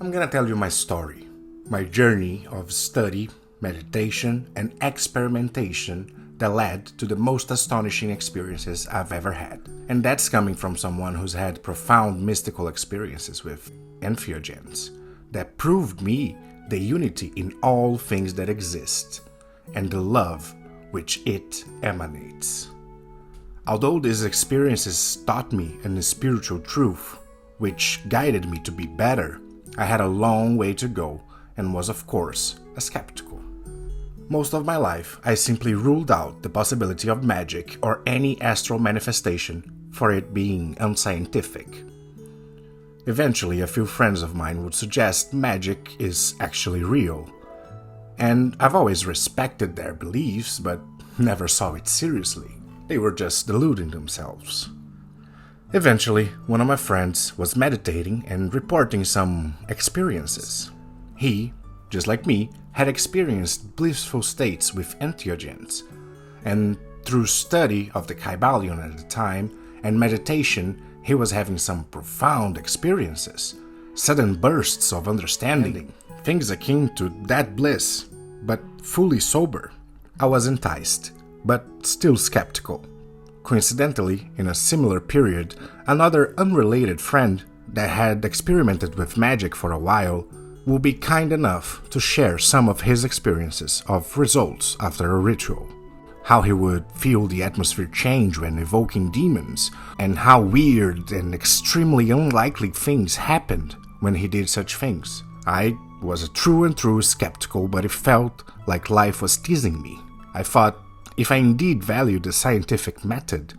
I'm gonna tell you my story, my journey of study, meditation, and experimentation that led to the most astonishing experiences I've ever had. And that's coming from someone who's had profound mystical experiences with entheogens that proved me the unity in all things that exist and the love which it emanates. Although these experiences taught me a spiritual truth which guided me to be better, I had a long way to go and was, of course, a skeptical. Most of my life, I simply ruled out the possibility of magic or any astral manifestation for it being unscientific. Eventually, a few friends of mine would suggest magic is actually real, and I've always respected their beliefs but never saw it seriously. They were just deluding themselves. Eventually, one of my friends was meditating and reporting some experiences. He, just like me, had experienced blissful states with entheogens, and through study of the Kybalion at the time and meditation, he was having some profound experiences, sudden bursts of understanding, things akin to that bliss, but fully sober. I was enticed, but still skeptical. Coincidentally, in a similar period, another unrelated friend that had experimented with magic for a while would be kind enough to share some of his experiences of results after a ritual. How he would feel the atmosphere change when evoking demons, and how weird and extremely unlikely things happened when he did such things. I was a true and true skeptical, but it felt like life was teasing me. I thought, if I indeed valued the scientific method,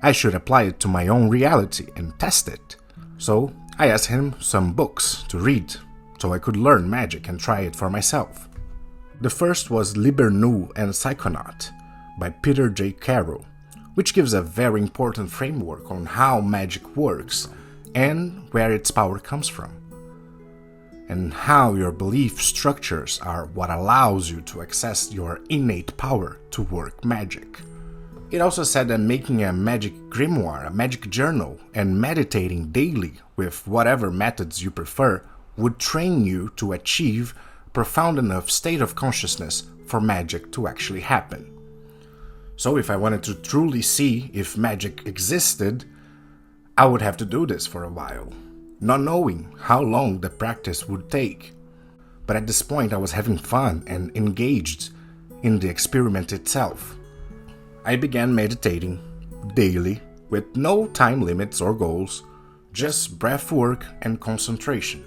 I should apply it to my own reality and test it. So I asked him some books to read, so I could learn magic and try it for myself. The first was Liber Nu and Psychonaut by Peter J. Carroll, which gives a very important framework on how magic works and where its power comes from, and how your belief structures are what allows you to access your innate power to work magic. It also said that making a magic grimoire, a magic journal, and meditating daily with whatever methods you prefer would train you to achieve a profound enough state of consciousness for magic to actually happen. So if I wanted to truly see if magic existed, I would have to do this for a while, not knowing how long the practice would take. But at this point I was having fun and engaged in the experiment itself. I began meditating daily with no time limits or goals, just breath work and concentration.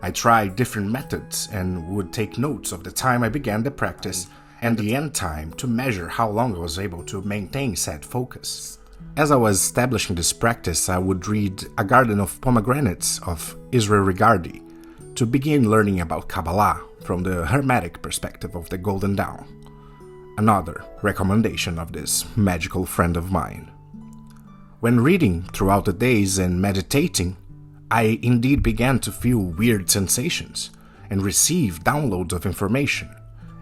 I tried different methods and would take notes of the time I began the practice and the end time to measure how long I was able to maintain said focus. As I was establishing this practice, I would read A Garden of Pomegranates of Israel Regardie to begin learning about Kabbalah from the Hermetic perspective of the Golden Dawn, another recommendation of this magical friend of mine. When reading throughout the days and meditating, I indeed began to feel weird sensations and receive downloads of information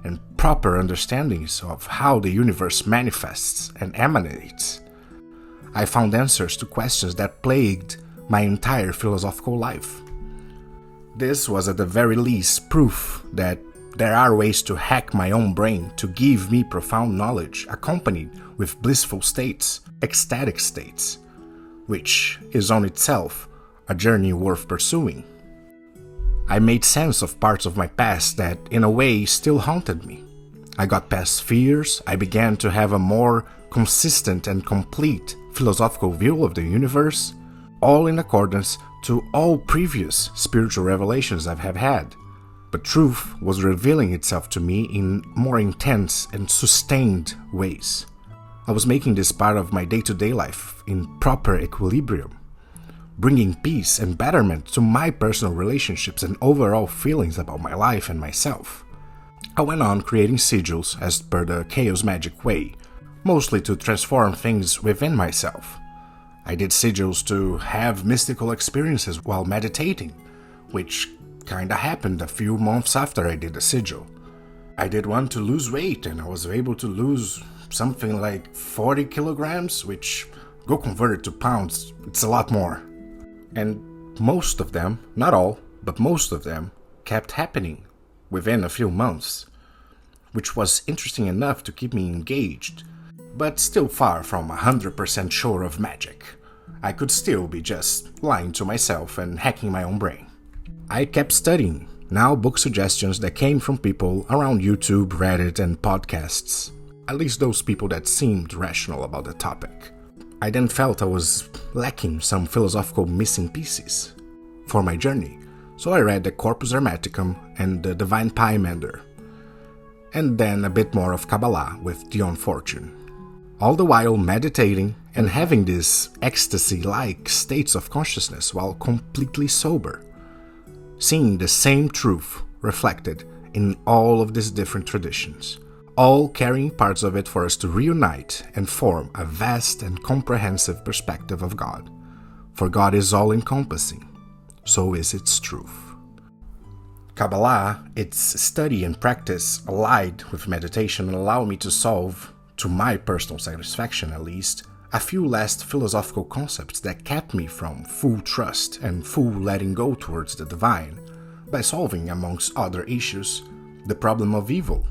and proper understandings of how the universe manifests and emanates. I found answers to questions that plagued my entire philosophical life. This was at the very least proof that there are ways to hack my own brain to give me profound knowledge accompanied with blissful states, ecstatic states, which is on itself a journey worth pursuing. I made sense of parts of my past that in a way still haunted me. I got past fears, I began to have a more consistent and complete philosophical view of the universe, all in accordance to all previous spiritual revelations I have had. But truth was revealing itself to me in more intense and sustained ways. I was making this part of my day-to-day life in proper equilibrium, bringing peace and betterment to my personal relationships and overall feelings about my life and myself. I went on creating sigils as per the Chaos Magic way, mostly to transform things within myself. I did sigils to have mystical experiences while meditating, which kinda happened a few months after I did the sigil. I did one to lose weight and I was able to lose something like 40 kilograms, which go converted to pounds, it's a lot more. And most of them, not all, but most of them kept happening within a few months, which was interesting enough to keep me engaged, but still far from 100% sure of magic. I could still be just lying to myself and hacking my own brain. I kept studying, now book suggestions that came from people around YouTube, Reddit, and podcasts, at least those people that seemed rational about the topic. I then felt I was lacking some philosophical missing pieces for my journey, so I read the Corpus Hermeticum and the Divine Pymander, and then a bit more of Kabbalah with Dion Fortune. All the while meditating and having these ecstasy-like states of consciousness while completely sober, seeing the same truth reflected in all of these different traditions, all carrying parts of it for us to reunite and form a vast and comprehensive perspective of God. For God is all-encompassing, so is its truth. Kabbalah, its study and practice allied with meditation, allow me to solve, to my personal satisfaction at least, a few last philosophical concepts that kept me from full trust and full letting go towards the divine, by solving, amongst other issues, the problem of evil.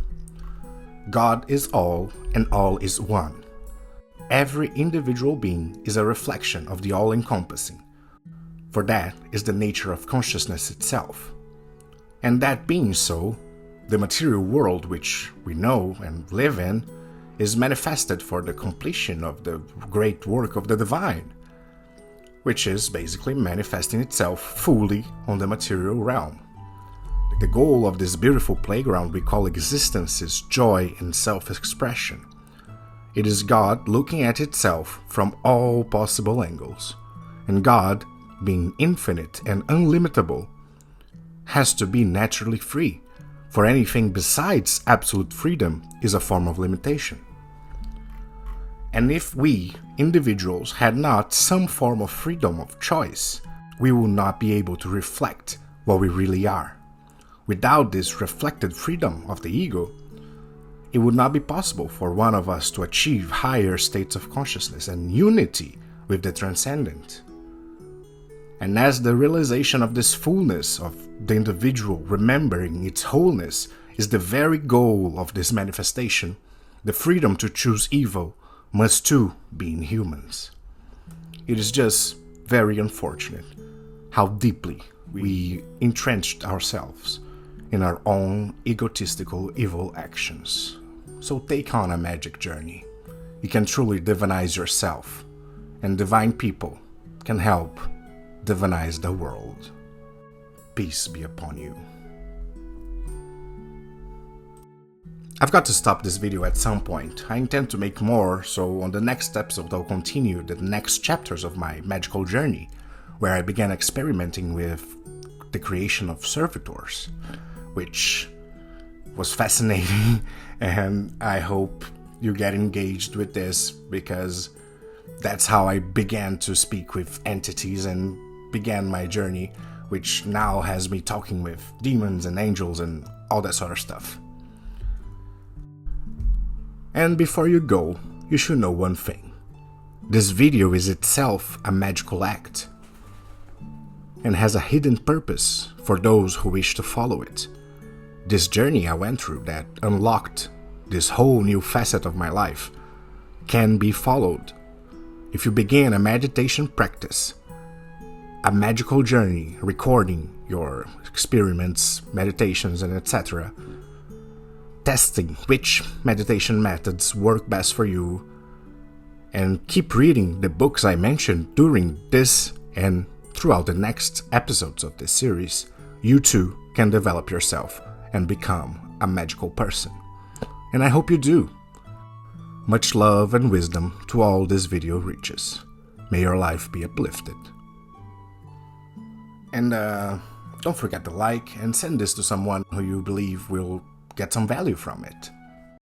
God is all and all is one. Every individual being is a reflection of the all-encompassing, for that is the nature of consciousness itself. And that being so, the material world which we know and live in is manifested for the completion of the great work of the divine, which is basically manifesting itself fully on the material realm. The goal of this beautiful playground we call existence is joy and self-expression. It is God looking at itself from all possible angles, and God, being infinite and unlimitable, has to be naturally free, for anything besides absolute freedom is a form of limitation. And if we, individuals, had not some form of freedom of choice, we would not be able to reflect what we really are. Without this reflected freedom of the ego, it would not be possible for one of us to achieve higher states of consciousness and unity with the transcendent. And as the realization of this fullness of the individual remembering its wholeness is the very goal of this manifestation, the freedom to choose evil must too be in humans. It is just very unfortunate how deeply we entrenched ourselves in our own egotistical evil actions. So take on a magic journey. You can truly divinize yourself, and divine people can help divinize the world. Peace be upon you. I've got to stop this video at some point. I intend to make more, so on the next episode I'll continue the next chapters of my magical journey, where I began experimenting with the creation of servitors, which was fascinating, and I hope you get engaged with this, because that's how I began to speak with entities and began my journey, which now has me talking with demons and angels and all that sort of stuff. And before you go, you should know one thing. This video is itself a magical act, and has a hidden purpose for those who wish to follow it. This journey I went through that unlocked this whole new facet of my life can be followed if you begin a meditation practice, a magical journey recording your experiments, meditations, and etc., testing which meditation methods work best for you, and keep reading the books I mentioned during this and throughout the next episodes of this series, you too can develop yourself and become a magical person. And I hope you do. Much love and wisdom to all this video reaches. May your life be uplifted. And don't forget to like and send this to someone who you believe will get some value from it.